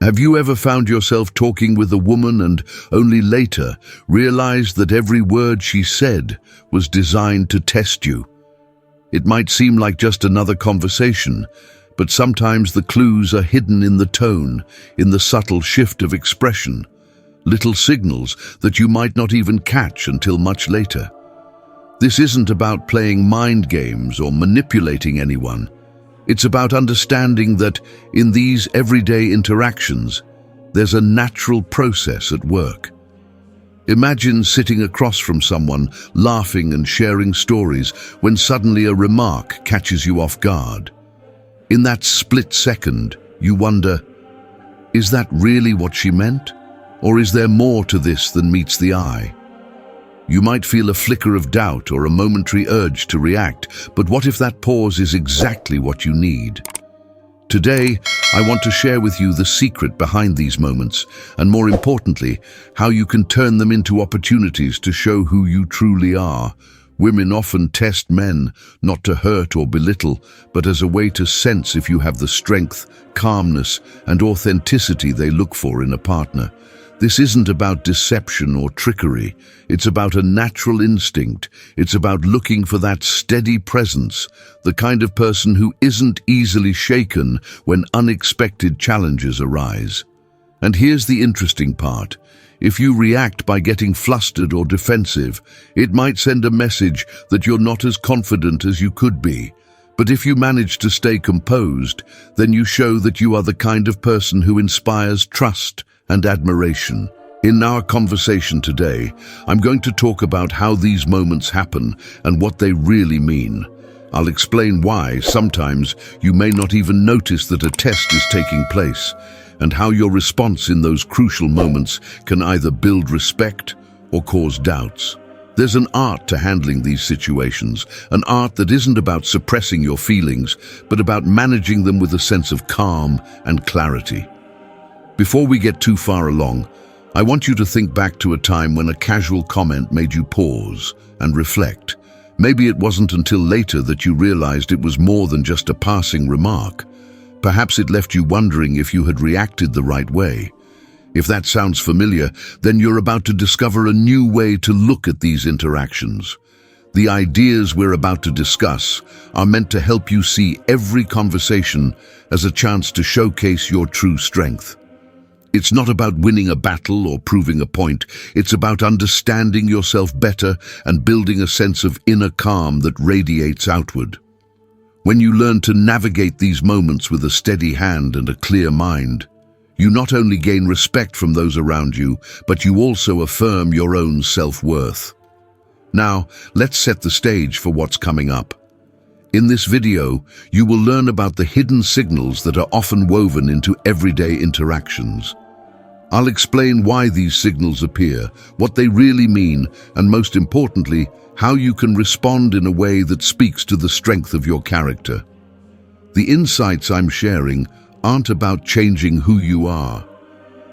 Have you ever found yourself talking with a woman and only later realized that every word she said was designed to test you? It might seem like just another conversation, but sometimes the clues are hidden in the tone, in the subtle shift of expression, little signals that you might not even catch until much later. This isn't about playing mind games or manipulating anyone. It's about understanding that in these everyday interactions, there's a natural process at work. Imagine sitting across from someone, laughing and sharing stories, when suddenly a remark catches you off guard. In that split second, you wonder, is that really what she meant? Or is there more to this than meets the eye? You might feel a flicker of doubt or a momentary urge to react, but what if that pause is exactly what you need? Today, I want to share with you the secret behind these moments, and more importantly, how you can turn them into opportunities to show who you truly are. Women often test men, not to hurt or belittle, but as a way to sense if you have the strength, calmness, and authenticity they look for in a partner. This isn't about deception or trickery. It's about a natural instinct. It's about looking for that steady presence, the kind of person who isn't easily shaken when unexpected challenges arise. And here's the interesting part. If you react by getting flustered or defensive, it might send a message that you're not as confident as you could be. But if you manage to stay composed, then you show that you are the kind of person who inspires trust and admiration. In our conversation today, I'm going to talk about how these moments happen and what they really mean. I'll explain why sometimes you may not even notice that a test is taking place, and how your response in those crucial moments can either build respect or cause doubts. There's an art to handling these situations, an art that isn't about suppressing your feelings, but about managing them with a sense of calm and clarity. Before we get too far along, I want you to think back to a time when a casual comment made you pause and reflect. Maybe it wasn't until later that you realized it was more than just a passing remark. Perhaps it left you wondering if you had reacted the right way. If that sounds familiar, then you're about to discover a new way to look at these interactions. The ideas we're about to discuss are meant to help you see every conversation as a chance to showcase your true strength. It's not about winning a battle or proving a point. It's about understanding yourself better and building a sense of inner calm that radiates outward. When you learn to navigate these moments with a steady hand and a clear mind, you not only gain respect from those around you, but you also affirm your own self-worth. Now, let's set the stage for what's coming up. In this video, you will learn about the hidden signals that are often woven into everyday interactions. I'll explain why these signals appear, what they really mean, and most importantly, how you can respond in a way that speaks to the strength of your character. The insights I'm sharing aren't about changing who you are.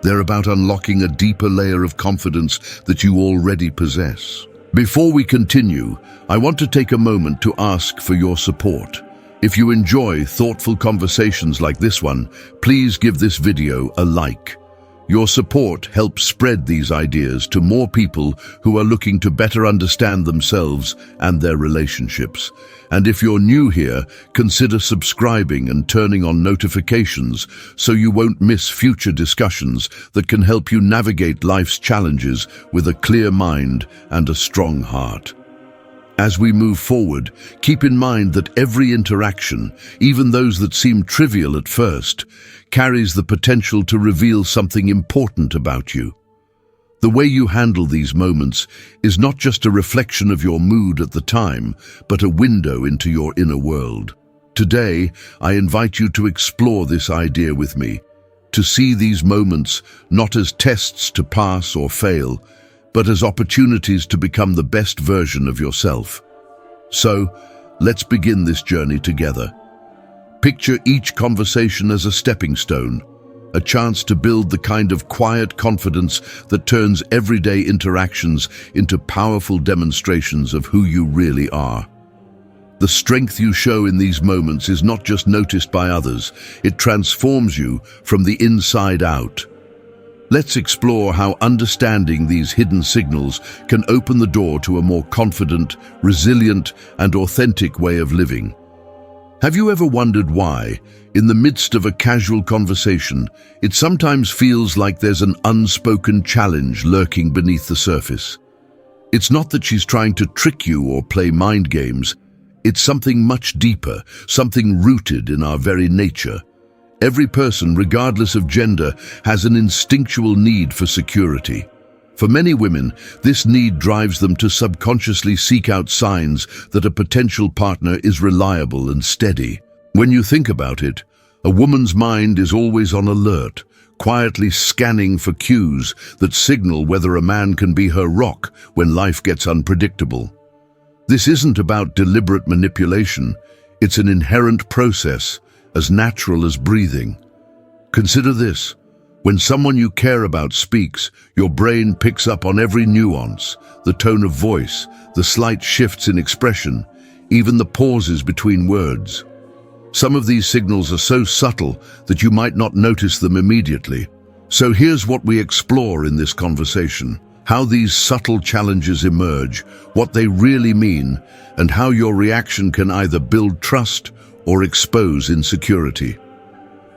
They're about unlocking a deeper layer of confidence that you already possess. Before we continue, I want to take a moment to ask for your support. If you enjoy thoughtful conversations like this one, please give this video a like. Your support helps spread these ideas to more people who are looking to better understand themselves and their relationships. And if you're new here, consider subscribing and turning on notifications so you won't miss future discussions that can help you navigate life's challenges with a clear mind and a strong heart. As we move forward, keep in mind that every interaction, even those that seem trivial at first, carries the potential to reveal something important about you. The way you handle these moments is not just a reflection of your mood at the time, but a window into your inner world. Today, I invite you to explore this idea with me, to see these moments not as tests to pass or fail, but as opportunities to become the best version of yourself. So, let's begin this journey together. Picture each conversation as a stepping stone, a chance to build the kind of quiet confidence that turns everyday interactions into powerful demonstrations of who you really are. The strength you show in these moments is not just noticed by others, it transforms you from the inside out. Let's explore how understanding these hidden signals can open the door to a more confident, resilient, and authentic way of living. Have you ever wondered why, in the midst of a casual conversation, it sometimes feels like there's an unspoken challenge lurking beneath the surface? It's not that she's trying to trick you or play mind games. It's something much deeper, something rooted in our very nature. Every person, regardless of gender, has an instinctual need for security. For many women, this need drives them to subconsciously seek out signs that a potential partner is reliable and steady. When you think about it, a woman's mind is always on alert, quietly scanning for cues that signal whether a man can be her rock when life gets unpredictable. This isn't about deliberate manipulation, it's an inherent process, as natural as breathing. Consider this. When someone you care about speaks, your brain picks up on every nuance, the tone of voice, the slight shifts in expression, even the pauses between words. Some of these signals are so subtle that you might not notice them immediately. So here's what we explore in this conversation: how these subtle challenges emerge, what they really mean, and how your reaction can either build trust or expose insecurity.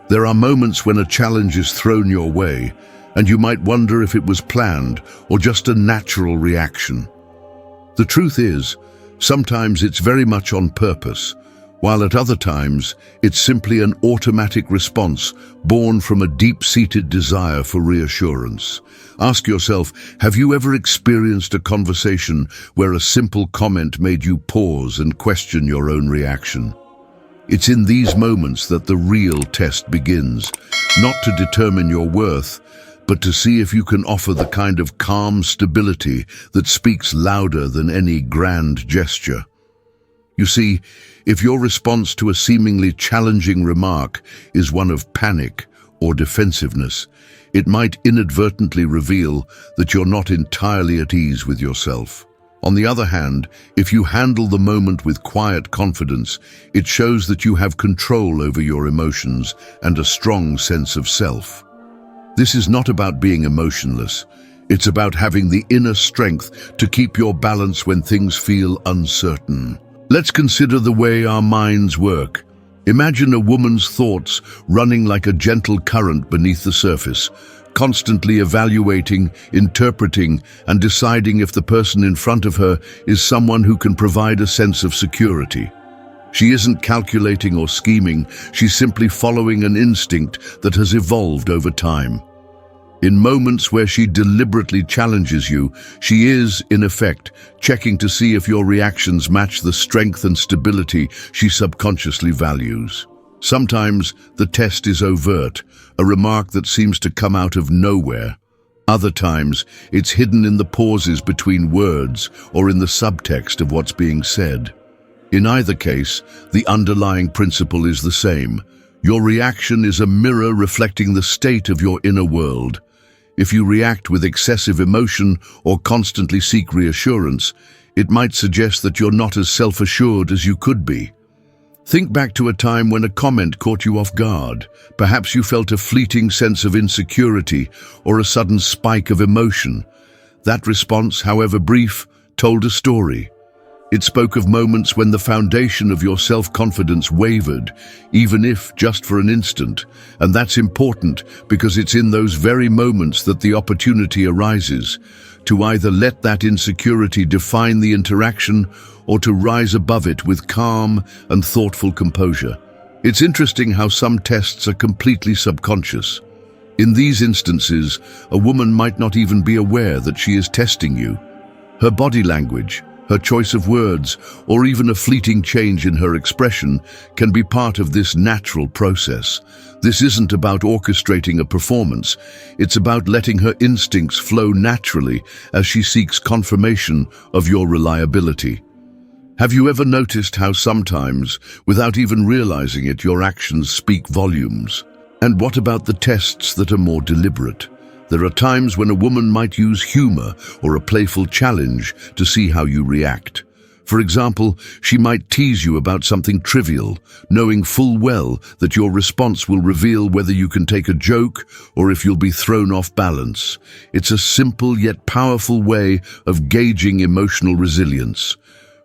There are moments when a challenge is thrown your way, and you might wonder if it was planned or just a natural reaction. The truth is, sometimes it's very much on purpose, while at other times it's simply an automatic response born from a deep-seated desire for reassurance. Ask yourself, have you ever experienced a conversation where a simple comment made you pause and question your own reaction? It's in these moments that the real test begins, not to determine your worth, but to see if you can offer the kind of calm stability that speaks louder than any grand gesture. You see, if your response to a seemingly challenging remark is one of panic or defensiveness, it might inadvertently reveal that you're not entirely at ease with yourself. On the other hand, if you handle the moment with quiet confidence, it shows that you have control over your emotions and a strong sense of self. This is not about being emotionless. It's about having the inner strength to keep your balance when things feel uncertain. Let's consider the way our minds work. Imagine a woman's thoughts running like a gentle current beneath the surface, constantly evaluating, interpreting, and deciding if the person in front of her is someone who can provide a sense of security. She isn't calculating or scheming, she's simply following an instinct that has evolved over time. In moments where she deliberately challenges you, she is, in effect, checking to see if your reactions match the strength and stability she subconsciously values. Sometimes the test is overt, a remark that seems to come out of nowhere. Other times, it's hidden in the pauses between words or in the subtext of what's being said. In either case, the underlying principle is the same. Your reaction is a mirror reflecting the state of your inner world. If you react with excessive emotion or constantly seek reassurance, it might suggest that you're not as self-assured as you could be. Think back to a time when a comment caught you off guard. Perhaps you felt a fleeting sense of insecurity or a sudden spike of emotion. That response, however brief, told a story. It spoke of moments when the foundation of your self-confidence wavered, even if just for an instant. And that's important because it's in those very moments that the opportunity arises to either let that insecurity define the interaction or to rise above it with calm and thoughtful composure. It's interesting how some tests are completely subconscious. In these instances, a woman might not even be aware that she is testing you. Her body language, her choice of words, or even a fleeting change in her expression can be part of this natural process. This isn't about orchestrating a performance. It's about letting her instincts flow naturally as she seeks confirmation of your reliability. Have you ever noticed how sometimes, without even realizing it, your actions speak volumes? And what about the tests that are more deliberate? There are times when a woman might use humor or a playful challenge to see how you react. For example, she might tease you about something trivial, knowing full well that your response will reveal whether you can take a joke or if you'll be thrown off balance. It's a simple yet powerful way of gauging emotional resilience.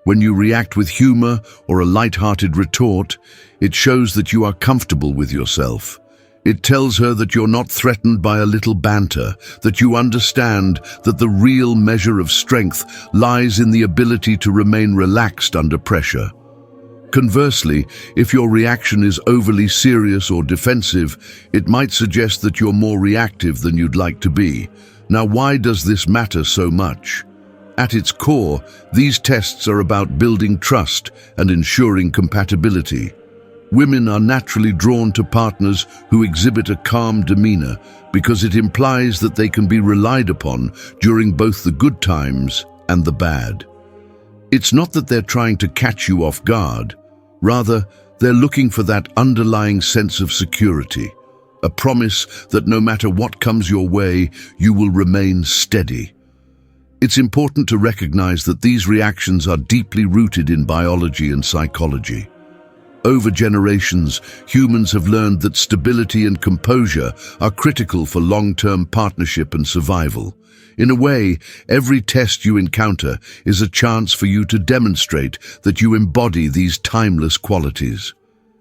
When you react with humor or a light-hearted retort, it shows that you are comfortable with yourself. It tells her that you're not threatened by a little banter, that you understand that the real measure of strength lies in the ability to remain relaxed under pressure. Conversely, if your reaction is overly serious or defensive, it might suggest that you're more reactive than you'd like to be. Now, why does this matter so much? At its core, these tests are about building trust and ensuring compatibility. Women are naturally drawn to partners who exhibit a calm demeanor because it implies that they can be relied upon during both the good times and the bad. It's not that they're trying to catch you off guard. Rather, they're looking for that underlying sense of security, a promise that no matter what comes your way, you will remain steady. It's important to recognize that these reactions are deeply rooted in biology and psychology. Over generations, humans have learned that stability and composure are critical for long-term partnership and survival. In a way, every test you encounter is a chance for you to demonstrate that you embody these timeless qualities.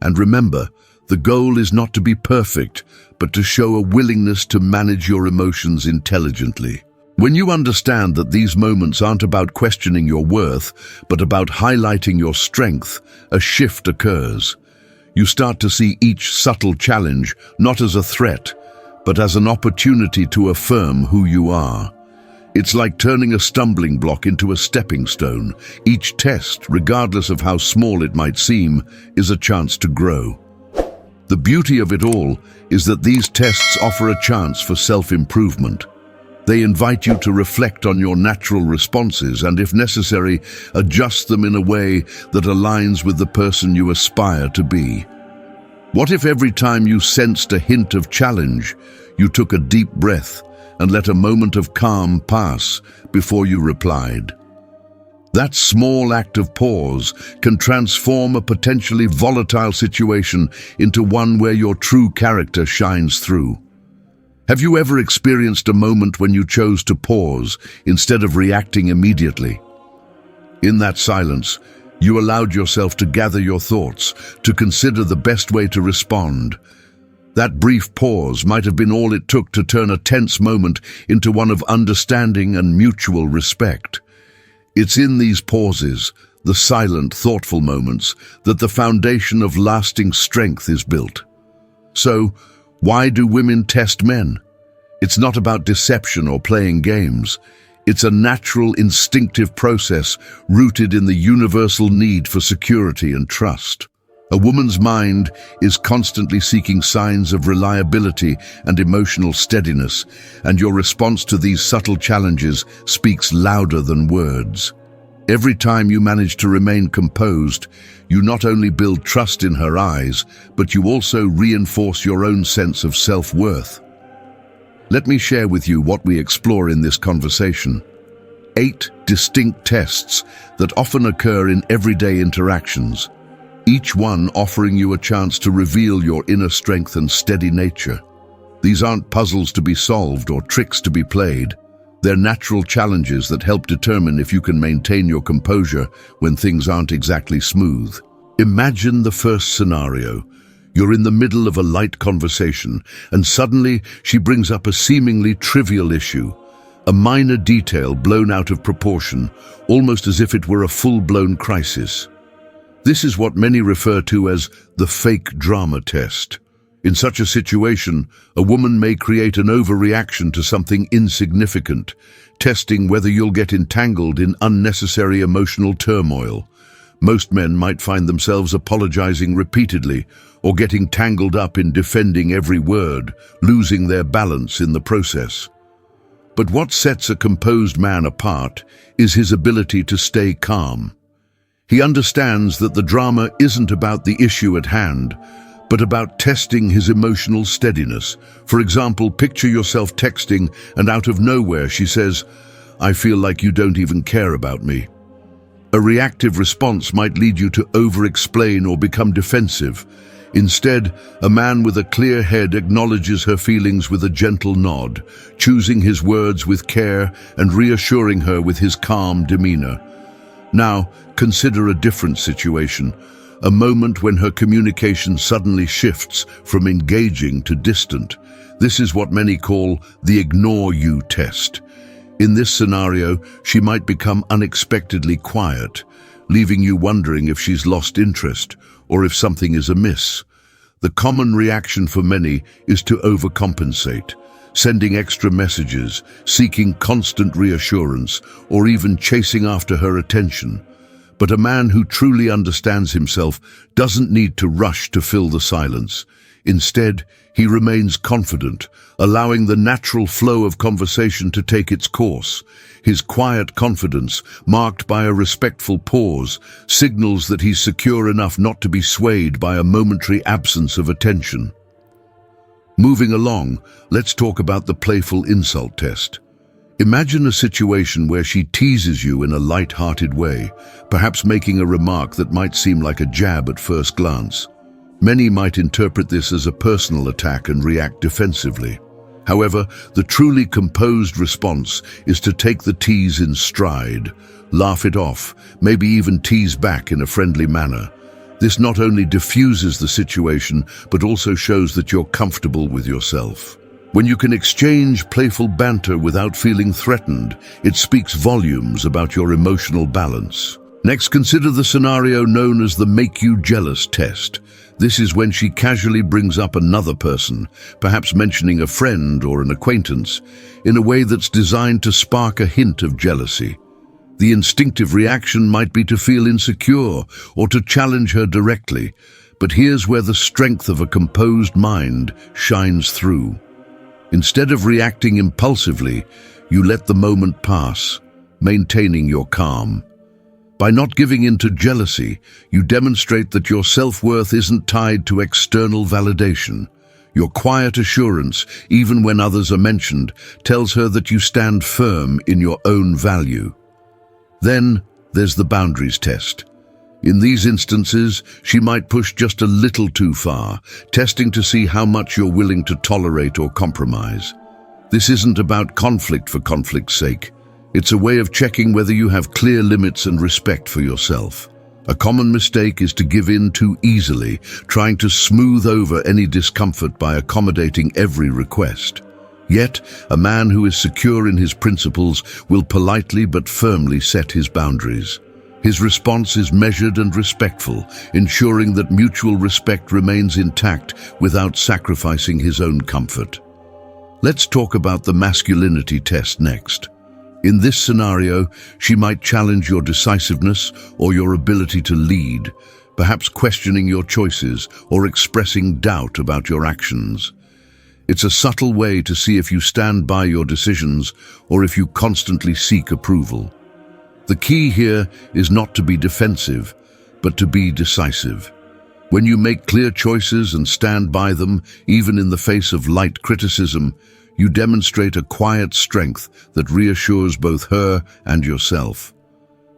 And remember, the goal is not to be perfect, but to show a willingness to manage your emotions intelligently. When you understand that these moments aren't about questioning your worth, but about highlighting your strength, a shift occurs. You start to see each subtle challenge not as a threat, but as an opportunity to affirm who you are. It's like turning a stumbling block into a stepping stone. Each test, regardless of how small it might seem, is a chance to grow. The beauty of it all is that these tests offer a chance for self-improvement. They invite you to reflect on your natural responses and, if necessary, adjust them in a way that aligns with the person you aspire to be. What if every time you sensed a hint of challenge, you took a deep breath and let a moment of calm pass before you replied? That small act of pause can transform a potentially volatile situation into one where your true character shines through. Have you ever experienced a moment when you chose to pause instead of reacting immediately? In that silence, you allowed yourself to gather your thoughts, to consider the best way to respond. That brief pause might have been all it took to turn a tense moment into one of understanding and mutual respect. It's in these pauses, the silent, thoughtful moments, that the foundation of lasting strength is built. So, why do women test men? It's not about deception or playing games. It's a natural, instinctive process rooted in the universal need for security and trust. A woman's mind is constantly seeking signs of reliability and emotional steadiness, and your response to these subtle challenges speaks louder than words. Every time you manage to remain composed, you not only build trust in her eyes, but you also reinforce your own sense of self-worth. Let me share with you what we explore in this conversation. 8 distinct tests that often occur in everyday interactions, each one offering you a chance to reveal your inner strength and steady nature. These aren't puzzles to be solved or tricks to be played. They're natural challenges that help determine if you can maintain your composure when things aren't exactly smooth. Imagine the first scenario. You're in the middle of a light conversation, and suddenly she brings up a seemingly trivial issue, a minor detail blown out of proportion, almost as if it were a full-blown crisis. This is what many refer to as the fake drama test. In such a situation, a woman may create an overreaction to something insignificant, testing whether you'll get entangled in unnecessary emotional turmoil. Most men might find themselves apologizing repeatedly or getting tangled up in defending every word, losing their balance in the process. But what sets a composed man apart is his ability to stay calm. He understands that the drama isn't about the issue at hand, but about testing his emotional steadiness. For example, picture yourself texting and out of nowhere she says, "I feel like you don't even care about me." A reactive response might lead you to over-explain or become defensive. Instead, a man with a clear head acknowledges her feelings with a gentle nod, choosing his words with care and reassuring her with his calm demeanor. Now, consider a different situation, a moment when her communication suddenly shifts from engaging to distant. This is what many call the ignore you test. In this scenario, she might become unexpectedly quiet, leaving you wondering if she's lost interest or if something is amiss. The common reaction for many is to overcompensate, sending extra messages, seeking constant reassurance, or even chasing after her attention. But a man who truly understands himself doesn't need to rush to fill the silence. Instead, he remains confident, allowing the natural flow of conversation to take its course. His quiet confidence, marked by a respectful pause, signals that he's secure enough not to be swayed by a momentary absence of attention. Moving along, let's talk about the playful insult test. Imagine a situation where she teases you in a light-hearted way, perhaps making a remark that might seem like a jab at first glance. Many might interpret this as a personal attack and react defensively. However, the truly composed response is to take the tease in stride, laugh it off, maybe even tease back in a friendly manner. This not only diffuses the situation, but also shows that you're comfortable with yourself. When you can exchange playful banter without feeling threatened, it speaks volumes about your emotional balance. Next, consider the scenario known as the make you jealous test. This is when she casually brings up another person, perhaps mentioning a friend or an acquaintance, in a way that's designed to spark a hint of jealousy. The instinctive reaction might be to feel insecure or to challenge her directly, but here's where the strength of a composed mind shines through. Instead of reacting impulsively, you let the moment pass, maintaining your calm. By not giving in to jealousy, you demonstrate that your self-worth isn't tied to external validation. Your quiet assurance, even when others are mentioned, tells her that you stand firm in your own value. Then, there's the boundaries test. In these instances, she might push just a little too far, testing to see how much you're willing to tolerate or compromise. This isn't about conflict for conflict's sake. It's a way of checking whether you have clear limits and respect for yourself. A common mistake is to give in too easily, trying to smooth over any discomfort by accommodating every request. Yet, a man who is secure in his principles will politely but firmly set his boundaries. His response is measured and respectful, ensuring that mutual respect remains intact without sacrificing his own comfort. Let's talk about the masculinity test next. In this scenario, she might challenge your decisiveness or your ability to lead, perhaps questioning your choices or expressing doubt about your actions. It's a subtle way to see if you stand by your decisions or if you constantly seek approval. The key here is not to be defensive, but to be decisive. When you make clear choices and stand by them, even in the face of light criticism, you demonstrate a quiet strength that reassures both her and yourself.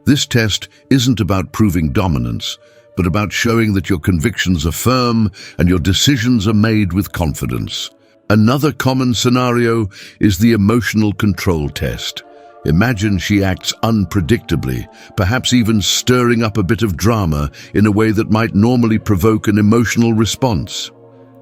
This test isn't about proving dominance, but about showing that your convictions are firm and your decisions are made with confidence. Another common scenario is the emotional control test. Imagine she acts unpredictably, perhaps even stirring up a bit of drama in a way that might normally provoke an emotional response.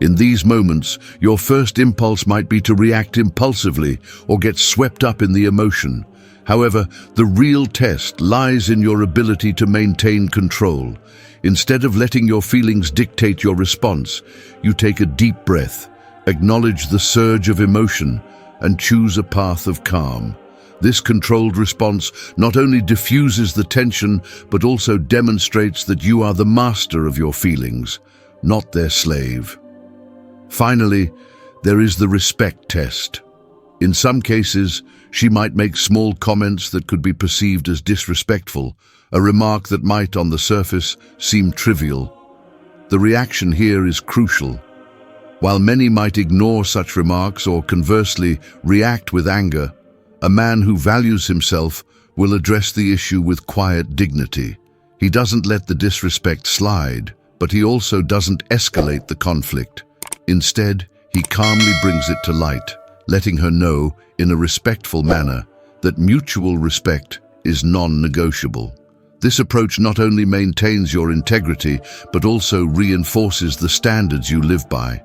In these moments, your first impulse might be to react impulsively or get swept up in the emotion. However, the real test lies in your ability to maintain control. Instead of letting your feelings dictate your response, you take a deep breath, acknowledge the surge of emotion, and choose a path of calm. This controlled response not only diffuses the tension, but also demonstrates that you are the master of your feelings, not their slave. Finally, there is the respect test. In some cases, she might make small comments that could be perceived as disrespectful, a remark that might, on the surface, seem trivial. The reaction here is crucial. While many might ignore such remarks or conversely react with anger, A man who values himself will address the issue with quiet dignity. He doesn't let the disrespect slide, but he also doesn't escalate the conflict. Instead, he calmly brings it to light, letting her know, in a respectful manner, that mutual respect is non-negotiable. This approach not only maintains your integrity, but also reinforces the standards you live by.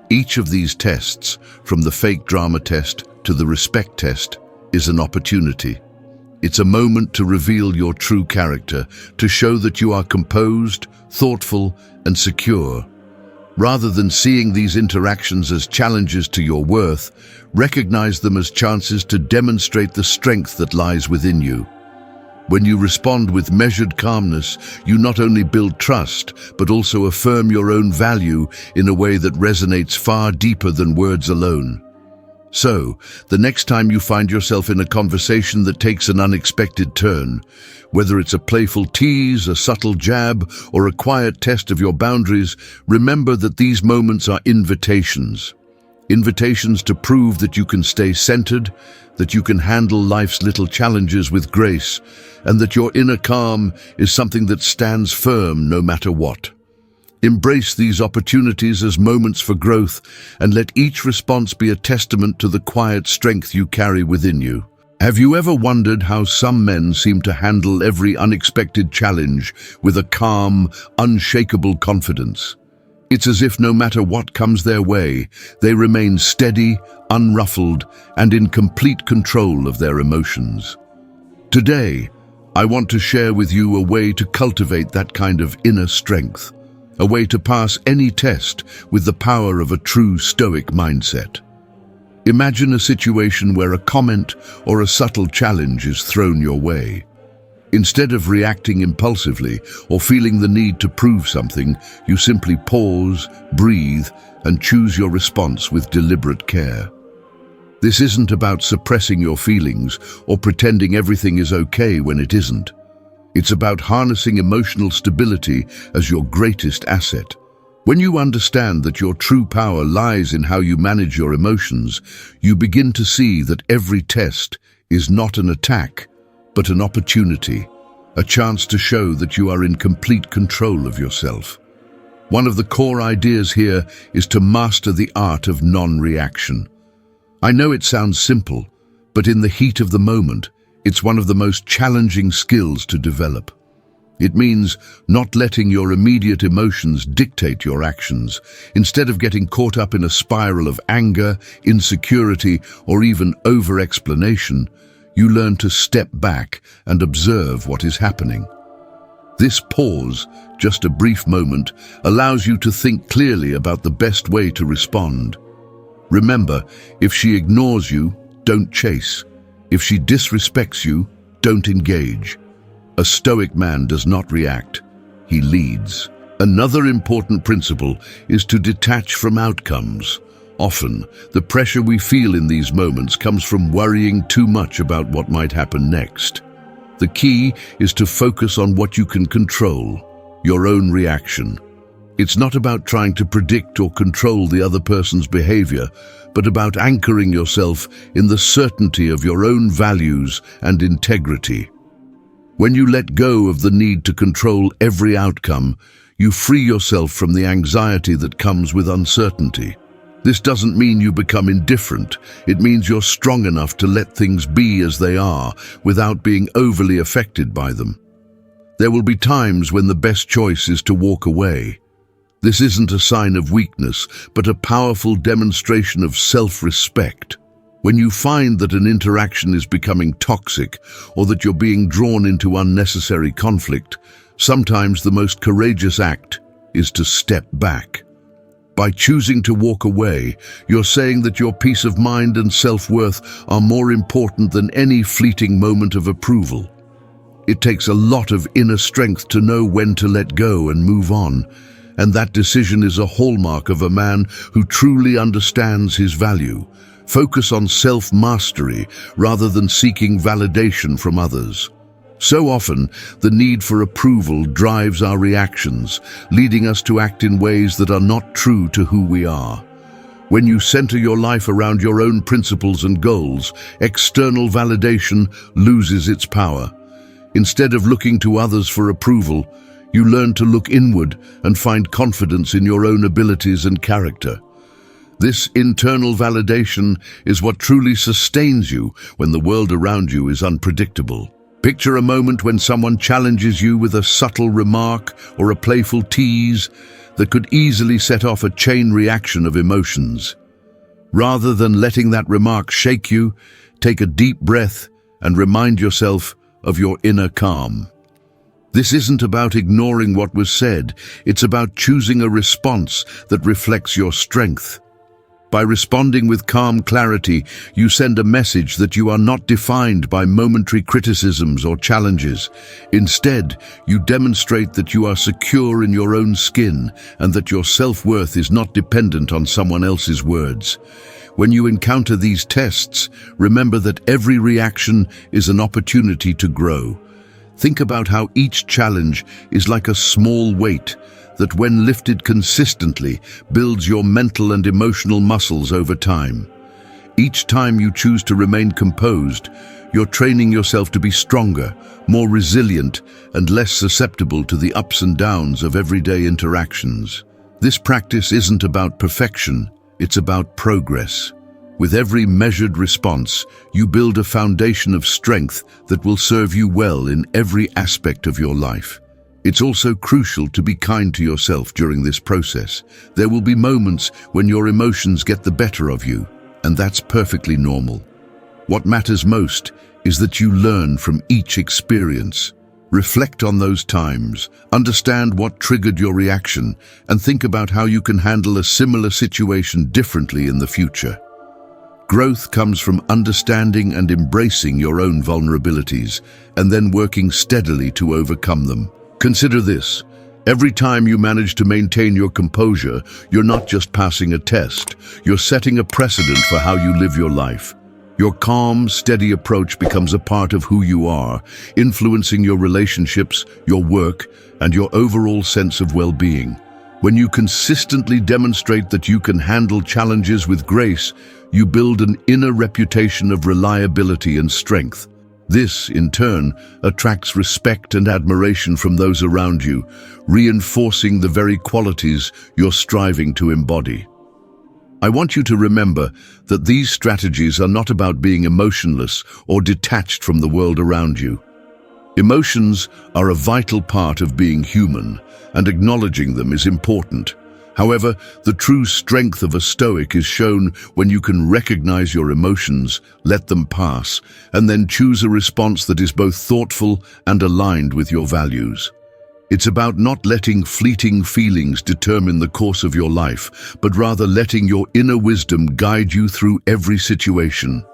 Each of these tests, from the fake drama test to the respect test, is an opportunity. It's a moment to reveal your true character, to show that you are composed, thoughtful, and secure. Rather than seeing these interactions as challenges to your worth, recognize them as chances to demonstrate the strength that lies within you. When you respond with measured calmness, you not only build trust, but also affirm your own value in a way that resonates far deeper than words alone. So, the next time you find yourself in a conversation that takes an unexpected turn, whether it's a playful tease, a subtle jab, or a quiet test of your boundaries, remember that these moments are invitations. Invitations to prove that you can stay centered, that you can handle life's little challenges with grace, and that your inner calm is something that stands firm no matter what. Embrace these opportunities as moments for growth, and let each response be a testament to the quiet strength you carry within you. Have you ever wondered how some men seem to handle every unexpected challenge with a calm, unshakable confidence? It's as if no matter what comes their way, they remain steady, unruffled, and in complete control of their emotions. Today, I want to share with you a way to cultivate that kind of inner strength. A way to pass any test with the power of a true Stoic mindset. Imagine a situation where a comment or a subtle challenge is thrown your way. Instead of reacting impulsively or feeling the need to prove something, you simply pause, breathe, and choose your response with deliberate care. This isn't about suppressing your feelings or pretending everything is okay when it isn't. It's about harnessing emotional stability as your greatest asset. When you understand that your true power lies in how you manage your emotions, you begin to see that every test is not an attack, but an opportunity, a chance to show that you are in complete control of yourself. One of the core ideas here is to master the art of non-reaction. I know it sounds simple, but in the heat of the moment, it's one of the most challenging skills to develop. It means not letting your immediate emotions dictate your actions. Instead of getting caught up in a spiral of anger, insecurity, or even over-explanation, you learn to step back and observe what is happening. This pause, just a brief moment, allows you to think clearly about the best way to respond. Remember, if she ignores you, don't chase. If she disrespects you, don't engage. A Stoic man does not react, he leads. Another important principle is to detach from outcomes. Often, the pressure we feel in these moments comes from worrying too much about what might happen next. The key is to focus on what you can control, your own reaction. It's not about trying to predict or control the other person's behavior, but about anchoring yourself in the certainty of your own values and integrity. When you let go of the need to control every outcome, you free yourself from the anxiety that comes with uncertainty. This doesn't mean you become indifferent. It means you're strong enough to let things be as they are without being overly affected by them. There will be times when the best choice is to walk away. This isn't a sign of weakness, but a powerful demonstration of self-respect. When you find that an interaction is becoming toxic or that you're being drawn into unnecessary conflict, sometimes the most courageous act is to step back. By choosing to walk away, you're saying that your peace of mind and self-worth are more important than any fleeting moment of approval. It takes a lot of inner strength to know when to let go and move on, and that decision is a hallmark of a man who truly understands his value. Focus on self-mastery rather than seeking validation from others. So often, the need for approval drives our reactions, leading us to act in ways that are not true to who we are. When you center your life around your own principles and goals, external validation loses its power. Instead of looking to others for approval, you learn to look inward and find confidence in your own abilities and character. This internal validation is what truly sustains you when the world around you is unpredictable. Picture a moment when someone challenges you with a subtle remark or a playful tease that could easily set off a chain reaction of emotions. Rather than letting that remark shake you, take a deep breath and remind yourself of your inner calm. This isn't about ignoring what was said, it's about choosing a response that reflects your strength. By responding with calm clarity, you send a message that you are not defined by momentary criticisms or challenges. Instead, you demonstrate that you are secure in your own skin and that your self-worth is not dependent on someone else's words. When you encounter these tests, remember that every reaction is an opportunity to grow. Think about how each challenge is like a small weight that, when lifted consistently, builds your mental and emotional muscles over time. Each time you choose to remain composed, you're training yourself to be stronger, more resilient, and less susceptible to the ups and downs of everyday interactions. This practice isn't about perfection, it's about progress. With every measured response, you build a foundation of strength that will serve you well in every aspect of your life. It's also crucial to be kind to yourself during this process. There will be moments when your emotions get the better of you, and that's perfectly normal. What matters most is that you learn from each experience. Reflect on those times, understand what triggered your reaction, and think about how you can handle a similar situation differently in the future. Growth comes from understanding and embracing your own vulnerabilities, and then working steadily to overcome them. Consider this. Every time you manage to maintain your composure, you're not just passing a test, you're setting a precedent for how you live your life. Your calm, steady approach becomes a part of who you are, influencing your relationships, your work, and your overall sense of well-being. When you consistently demonstrate that you can handle challenges with grace, you build an inner reputation of reliability and strength. This, in turn, attracts respect and admiration from those around you, reinforcing the very qualities you're striving to embody. I want you to remember that these strategies are not about being emotionless or detached from the world around you. Emotions are a vital part of being human, and acknowledging them is important. However, the true strength of a Stoic is shown when you can recognize your emotions, let them pass, and then choose a response that is both thoughtful and aligned with your values. It's about not letting fleeting feelings determine the course of your life, but rather letting your inner wisdom guide you through every situation.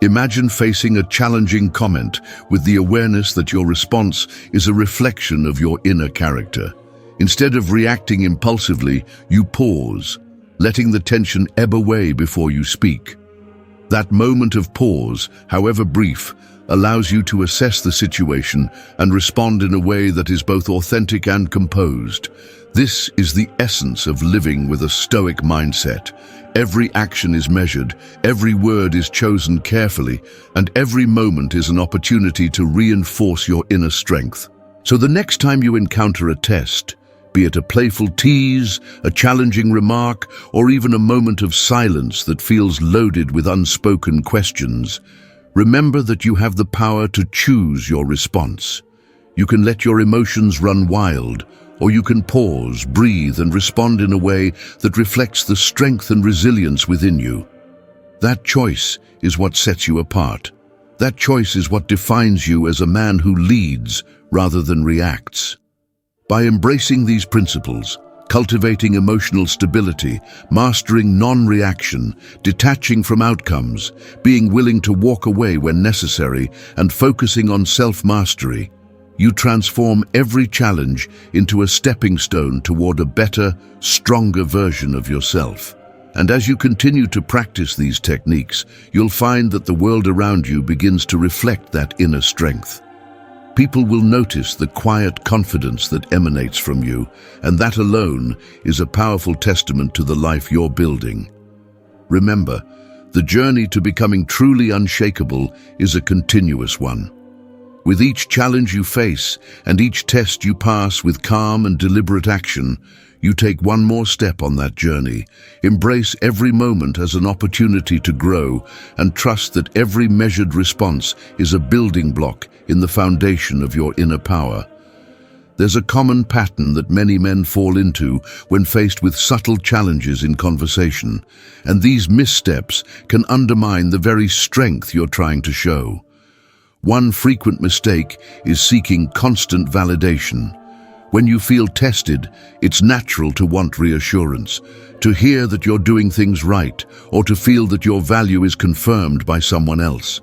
Imagine facing a challenging comment with the awareness that your response is a reflection of your inner character. Instead of reacting impulsively, you pause, letting the tension ebb away before you speak. That moment of pause, however brief, allows you to assess the situation and respond in a way that is both authentic and composed. This is the essence of living with a Stoic mindset. Every action is measured, every word is chosen carefully, and every moment is an opportunity to reinforce your inner strength. So the next time you encounter a test, be it a playful tease, a challenging remark, or even a moment of silence that feels loaded with unspoken questions, remember that you have the power to choose your response. You can let your emotions run wild, or you can pause, breathe, and respond in a way that reflects the strength and resilience within you. That choice is what sets you apart. That choice is what defines you as a man who leads rather than reacts. By embracing these principles, cultivating emotional stability, mastering non-reaction, detaching from outcomes, being willing to walk away when necessary, and focusing on self-mastery, you transform every challenge into a stepping stone toward a better, stronger version of yourself. And as you continue to practice these techniques, you'll find that the world around you begins to reflect that inner strength. People will notice the quiet confidence that emanates from you, and that alone is a powerful testament to the life you're building. Remember, the journey to becoming truly unshakable is a continuous one. With each challenge you face and each test you pass with calm and deliberate action, you take one more step on that journey. Embrace every moment as an opportunity to grow and trust that every measured response is a building block in the foundation of your inner power. There's a common pattern that many men fall into when faced with subtle challenges in conversation, and these missteps can undermine the very strength you're trying to show. One frequent mistake is seeking constant validation. When you feel tested, it's natural to want reassurance, to hear that you're doing things right, or to feel that your value is confirmed by someone else.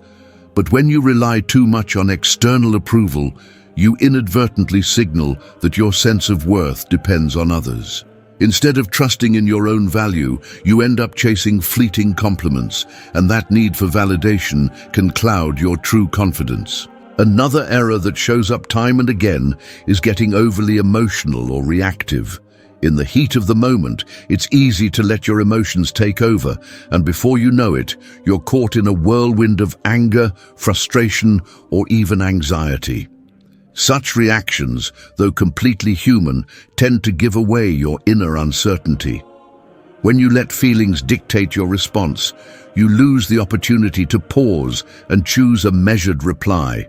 But when you rely too much on external approval, you inadvertently signal that your sense of worth depends on others. Instead of trusting in your own value, you end up chasing fleeting compliments, and that need for validation can cloud your true confidence. Another error that shows up time and again is getting overly emotional or reactive. In the heat of the moment, it's easy to let your emotions take over, and before you know it, you're caught in a whirlwind of anger, frustration, or even anxiety. Such reactions, though completely human, tend to give away your inner uncertainty. When you let feelings dictate your response, you lose the opportunity to pause and choose a measured reply,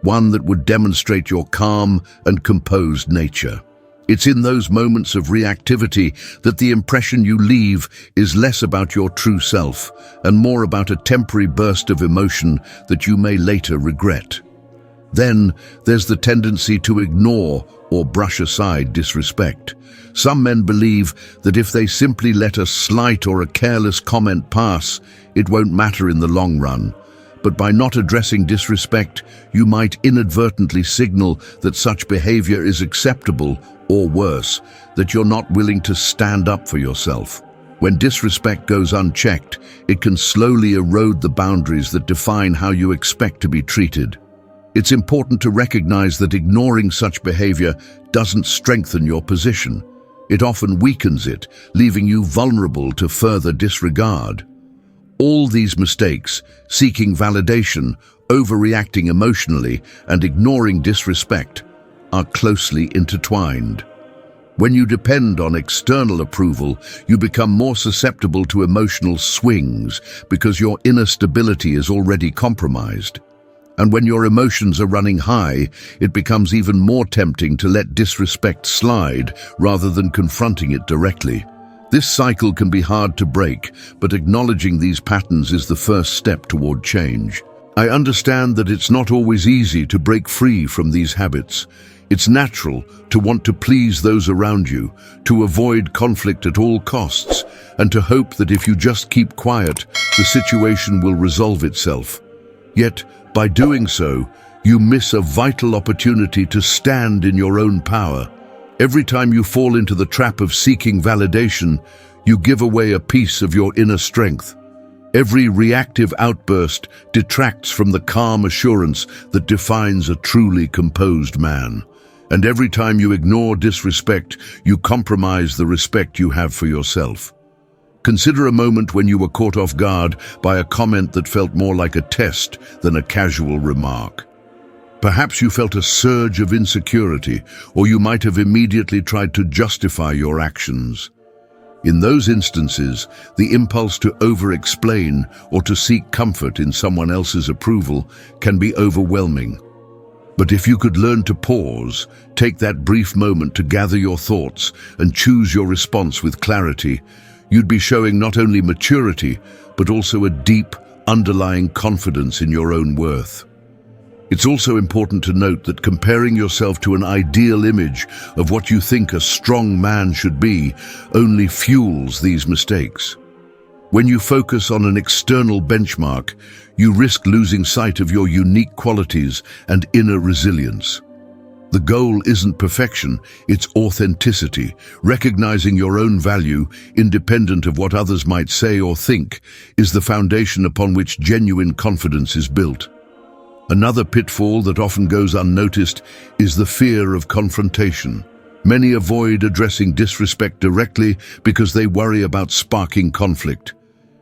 one that would demonstrate your calm and composed nature. It's in those moments of reactivity that the impression you leave is less about your true self and more about a temporary burst of emotion that you may later regret. Then there's the tendency to ignore or brush aside disrespect. Some men believe that if they simply let a slight or a careless comment pass, it won't matter in the long run. But by not addressing disrespect, you might inadvertently signal that such behavior is acceptable, or worse, that you're not willing to stand up for yourself. When disrespect goes unchecked, it can slowly erode the boundaries that define how you expect to be treated. It's important to recognize that ignoring such behavior doesn't strengthen your position. It often weakens it, leaving you vulnerable to further disregard. All these mistakes, seeking validation, overreacting emotionally, and ignoring disrespect, are closely intertwined. When you depend on external approval, you become more susceptible to emotional swings because your inner stability is already compromised. And when your emotions are running high, it becomes even more tempting to let disrespect slide rather than confronting it directly. This cycle can be hard to break, but acknowledging these patterns is the first step toward change. I understand that it's not always easy to break free from these habits. It's natural to want to please those around you, to avoid conflict at all costs, and to hope that if you just keep quiet, the situation will resolve itself. Yet, by doing so, you miss a vital opportunity to stand in your own power. Every time you fall into the trap of seeking validation, you give away a piece of your inner strength. Every reactive outburst detracts from the calm assurance that defines a truly composed man. And every time you ignore disrespect, you compromise the respect you have for yourself. Consider a moment when you were caught off guard by a comment that felt more like a test than a casual remark. Perhaps you felt a surge of insecurity, or you might have immediately tried to justify your actions. In those instances, the impulse to over-explain or to seek comfort in someone else's approval can be overwhelming. But if you could learn to pause, take that brief moment to gather your thoughts and choose your response with clarity, you'd be showing not only maturity, but also a deep, underlying confidence in your own worth. It's also important to note that comparing yourself to an ideal image of what you think a strong man should be only fuels these mistakes. When you focus on an external benchmark, you risk losing sight of your unique qualities and inner resilience. The goal isn't perfection, it's authenticity. Recognizing your own value, independent of what others might say or think, is the foundation upon which genuine confidence is built. Another pitfall that often goes unnoticed is the fear of confrontation. Many avoid addressing disrespect directly because they worry about sparking conflict.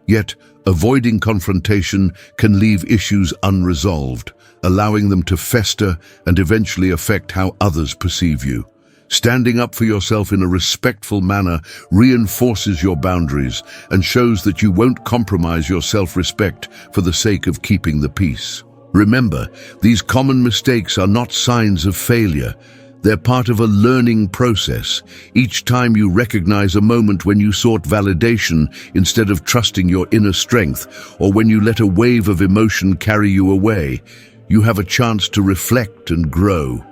Yet, avoiding confrontation can leave issues unresolved, allowing them to fester and eventually affect how others perceive you. Standing up for yourself in a respectful manner reinforces your boundaries and shows that you won't compromise your self-respect for the sake of keeping the peace. Remember, these common mistakes are not signs of failure. They're part of a learning process. Each time you recognize a moment when you sought validation instead of trusting your inner strength, or when you let a wave of emotion carry you away, you have a chance to reflect and grow.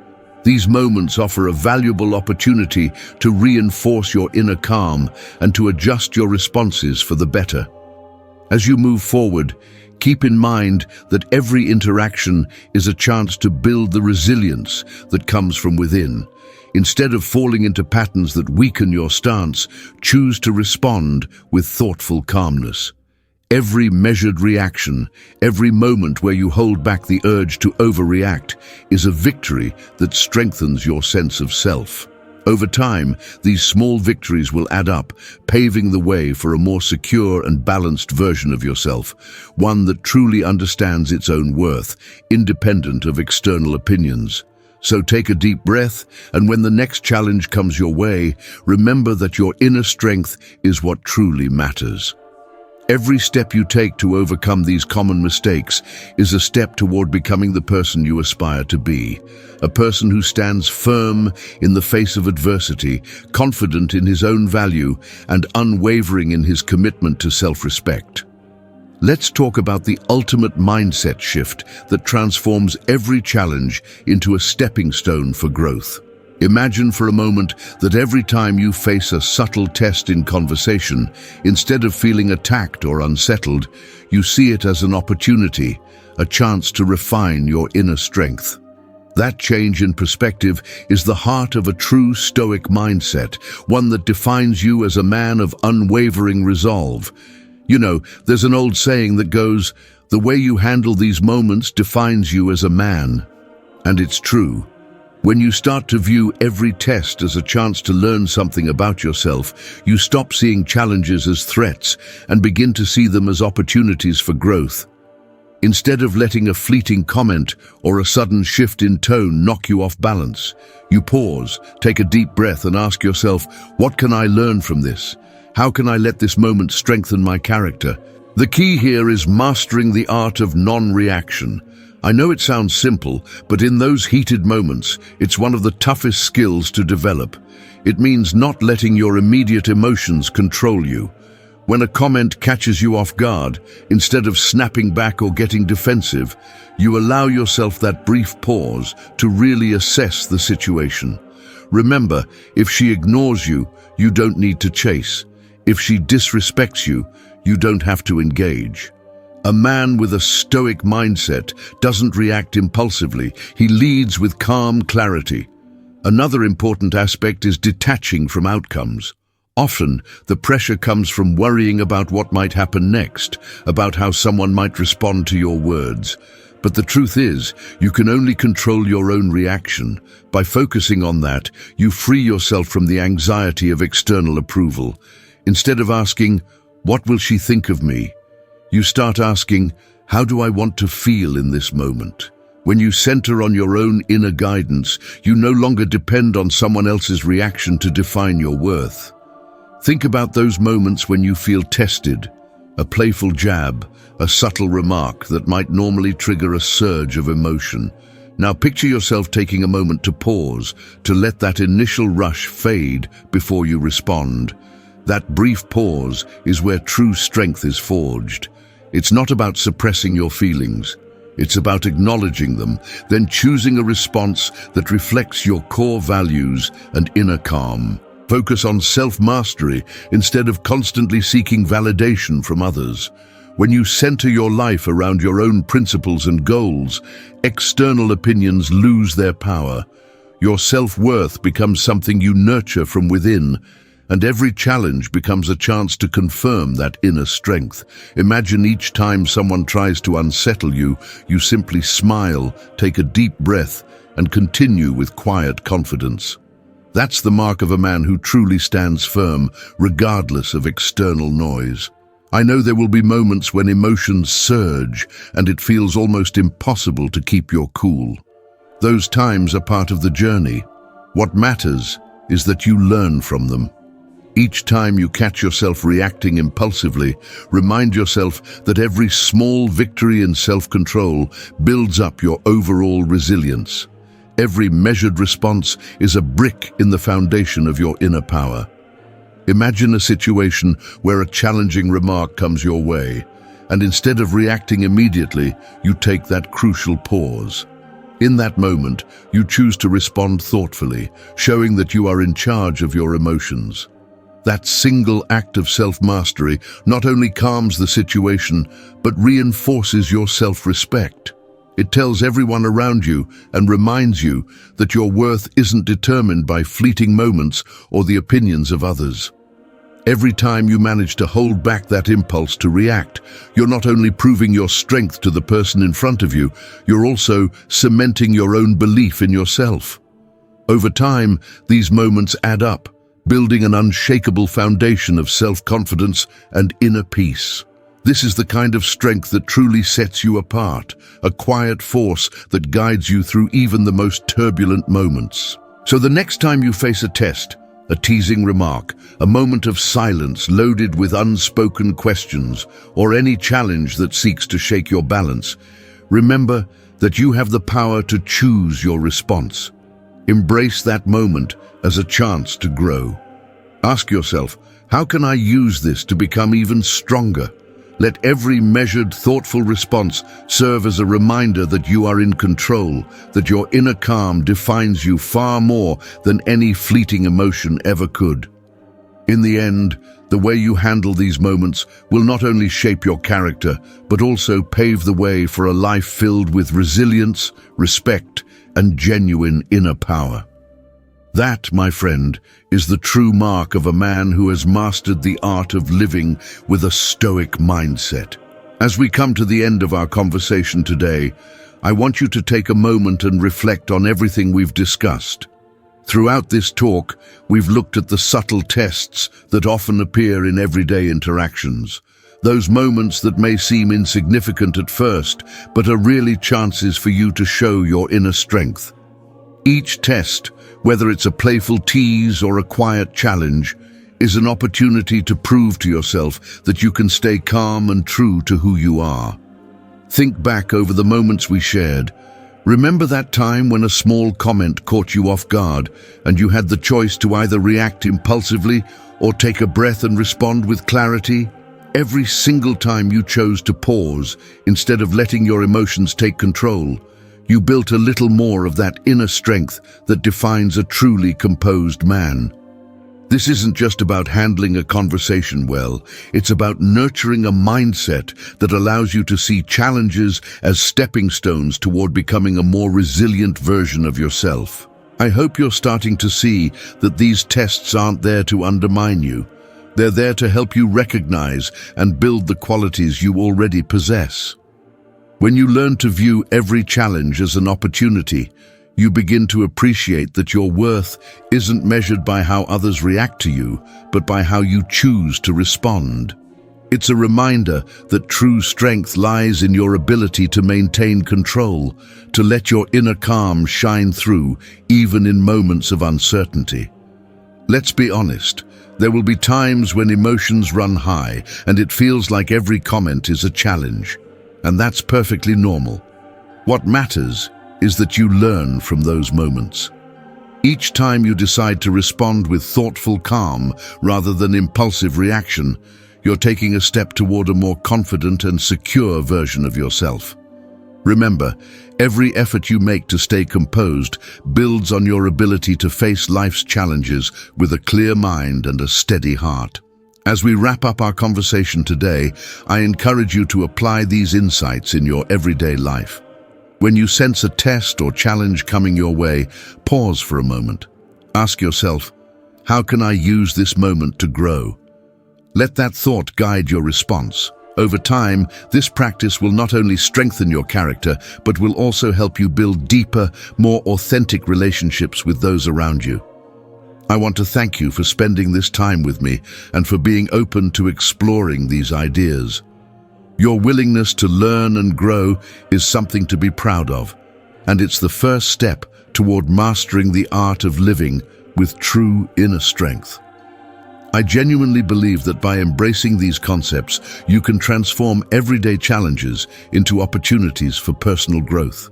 These moments offer a valuable opportunity to reinforce your inner calm and to adjust your responses for the better. As you move forward, keep in mind that every interaction is a chance to build the resilience that comes from within. Instead of falling into patterns that weaken your stance, choose to respond with thoughtful calmness. Every measured reaction, every moment where you hold back the urge to overreact, is a victory that strengthens your sense of self. Over time, these small victories will add up, paving the way for a more secure and balanced version of yourself, one that truly understands its own worth, independent of external opinions. So take a deep breath, and when the next challenge comes your way, remember that your inner strength is what truly matters. Every step you take to overcome these common mistakes is a step toward becoming the person you aspire to be, a person who stands firm in the face of adversity, confident in his own value, and unwavering in his commitment to self-respect. Let's talk about the ultimate mindset shift that transforms every challenge into a stepping stone for growth. Imagine for a moment that every time you face a subtle test in conversation, instead of feeling attacked or unsettled, you see it as an opportunity, a chance to refine your inner strength. That change in perspective is the heart of a true Stoic mindset, one that defines you as a man of unwavering resolve. You know, there's an old saying that goes, "The way you handle these moments defines you as a man." And it's true. When you start to view every test as a chance to learn something about yourself, you stop seeing challenges as threats and begin to see them as opportunities for growth. Instead of letting a fleeting comment or a sudden shift in tone knock you off balance, you pause, take a deep breath and ask yourself, what can I learn from this? How can I let this moment strengthen my character? The key here is mastering the art of non-reaction. I know it sounds simple, but in those heated moments, it's one of the toughest skills to develop. It means not letting your immediate emotions control you. When a comment catches you off guard, instead of snapping back or getting defensive, you allow yourself that brief pause to really assess the situation. Remember, if she ignores you, you don't need to chase. If she disrespects you, you don't have to engage. A man with a Stoic mindset doesn't react impulsively. He leads with calm clarity. Another important aspect is detaching from outcomes. Often, the pressure comes from worrying about what might happen next, about how someone might respond to your words. But the truth is, you can only control your own reaction. By focusing on that, you free yourself from the anxiety of external approval. Instead of asking, "What will she think of me?" you start asking, "How do I want to feel in this moment?" When you center on your own inner guidance, you no longer depend on someone else's reaction to define your worth. Think about those moments when you feel tested, a playful jab, a subtle remark that might normally trigger a surge of emotion. Now picture yourself taking a moment to pause, to let that initial rush fade before you respond. That brief pause is where true strength is forged. It's not about suppressing your feelings. It's about acknowledging them, then choosing a response that reflects your core values and inner calm. Focus on self-mastery instead of constantly seeking validation from others. When you center your life around your own principles and goals, external opinions lose their power. Your self-worth becomes something you nurture from within, and every challenge becomes a chance to confirm that inner strength. Imagine each time someone tries to unsettle you, you simply smile, take a deep breath, and continue with quiet confidence. That's the mark of a man who truly stands firm, regardless of external noise. I know there will be moments when emotions surge and it feels almost impossible to keep your cool. Those times are part of the journey. What matters is that you learn from them. Each time you catch yourself reacting impulsively, remind yourself that every small victory in self-control builds up your overall resilience. Every measured response is a brick in the foundation of your inner power. Imagine a situation where a challenging remark comes your way, and instead of reacting immediately, you take that crucial pause. In that moment, you choose to respond thoughtfully, showing that you are in charge of your emotions. That single act of self-mastery not only calms the situation, but reinforces your self-respect. It tells everyone around you and reminds you that your worth isn't determined by fleeting moments or the opinions of others. Every time you manage to hold back that impulse to react, you're not only proving your strength to the person in front of you, you're also cementing your own belief in yourself. Over time, these moments add up, building an unshakable foundation of self-confidence and inner peace. This is the kind of strength that truly sets you apart, a quiet force that guides you through even the most turbulent moments. So the next time you face a test, a teasing remark, a moment of silence loaded with unspoken questions, or any challenge that seeks to shake your balance, remember that you have the power to choose your response. Embrace that moment as a chance to grow. Ask yourself, how can I use this to become even stronger? Let every measured, thoughtful response serve as a reminder that you are in control, that your inner calm defines you far more than any fleeting emotion ever could. In the end, the way you handle these moments will not only shape your character, but also pave the way for a life filled with resilience, respect, and genuine inner power. That, my friend, is the true mark of a man who has mastered the art of living with a Stoic mindset. As we come to the end of our conversation today, I want you to take a moment and reflect on everything we've discussed. Throughout this talk, we've looked at the subtle tests that often appear in everyday interactions. Those moments that may seem insignificant at first, but are really chances for you to show your inner strength. Each test, whether it's a playful tease or a quiet challenge, is an opportunity to prove to yourself that you can stay calm and true to who you are. Think back over the moments we shared. Remember that time when a small comment caught you off guard and you had the choice to either react impulsively or take a breath and respond with clarity? Every single time you chose to pause instead of letting your emotions take control, you built a little more of that inner strength that defines a truly composed man. This isn't just about handling a conversation well, it's about nurturing a mindset that allows you to see challenges as stepping stones toward becoming a more resilient version of yourself. I hope you're starting to see that these tests aren't there to undermine you. They're there to help you recognize and build the qualities you already possess. When you learn to view every challenge as an opportunity, you begin to appreciate that your worth isn't measured by how others react to you, but by how you choose to respond. It's a reminder that true strength lies in your ability to maintain control, to let your inner calm shine through, even in moments of uncertainty. Let's be honest, there will be times when emotions run high and it feels like every comment is a challenge. And that's perfectly normal. What matters is that you learn from those moments. Each time you decide to respond with thoughtful calm rather than impulsive reaction, you're taking a step toward a more confident and secure version of yourself. Remember, every effort you make to stay composed builds on your ability to face life's challenges with a clear mind and a steady heart. As we wrap up our conversation today, I encourage you to apply these insights in your everyday life. When you sense a test or challenge coming your way, pause for a moment. Ask yourself, how can I use this moment to grow? Let that thought guide your response. Over time, this practice will not only strengthen your character, but will also help you build deeper, more authentic relationships with those around you. I want to thank you for spending this time with me and for being open to exploring these ideas. Your willingness to learn and grow is something to be proud of, and it's the first step toward mastering the art of living with true inner strength. I genuinely believe that by embracing these concepts, you can transform everyday challenges into opportunities for personal growth.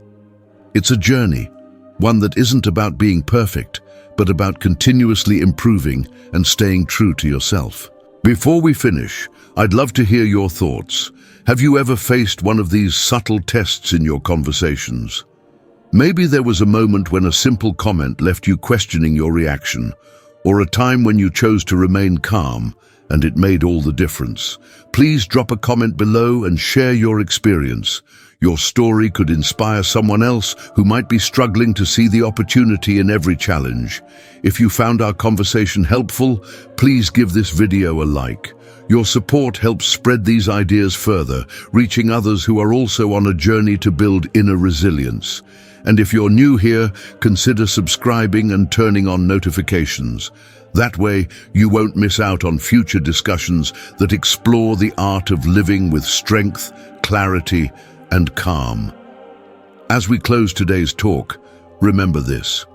It's a journey, one that isn't about being perfect, but about continuously improving and staying true to yourself. Before we finish, I'd love to hear your thoughts. Have you ever faced one of these subtle tests in your conversations? Maybe there was a moment when a simple comment left you questioning your reaction, or a time when you chose to remain calm, and it made all the difference. Please drop a comment below and share your experience. Your story could inspire someone else who might be struggling to see the opportunity in every challenge. If you found our conversation helpful, please give this video a like. Your support helps spread these ideas further, reaching others who are also on a journey to build inner resilience. And if you're new here, consider subscribing and turning on notifications. That way, you won't miss out on future discussions that explore the art of living with strength, clarity, and calm. As we close today's talk, remember this.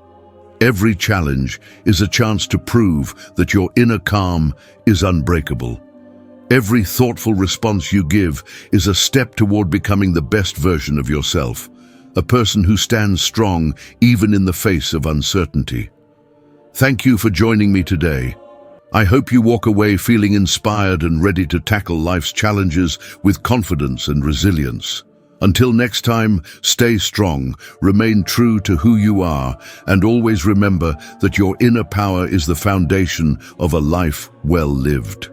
Every challenge is a chance to prove that your inner calm is unbreakable. Every thoughtful response you give is a step toward becoming the best version of yourself, a person who stands strong even in the face of uncertainty. Thank you for joining me today. I hope you walk away feeling inspired and ready to tackle life's challenges with confidence and resilience. Until next time, stay strong, remain true to who you are, and always remember that your inner power is the foundation of a life well lived.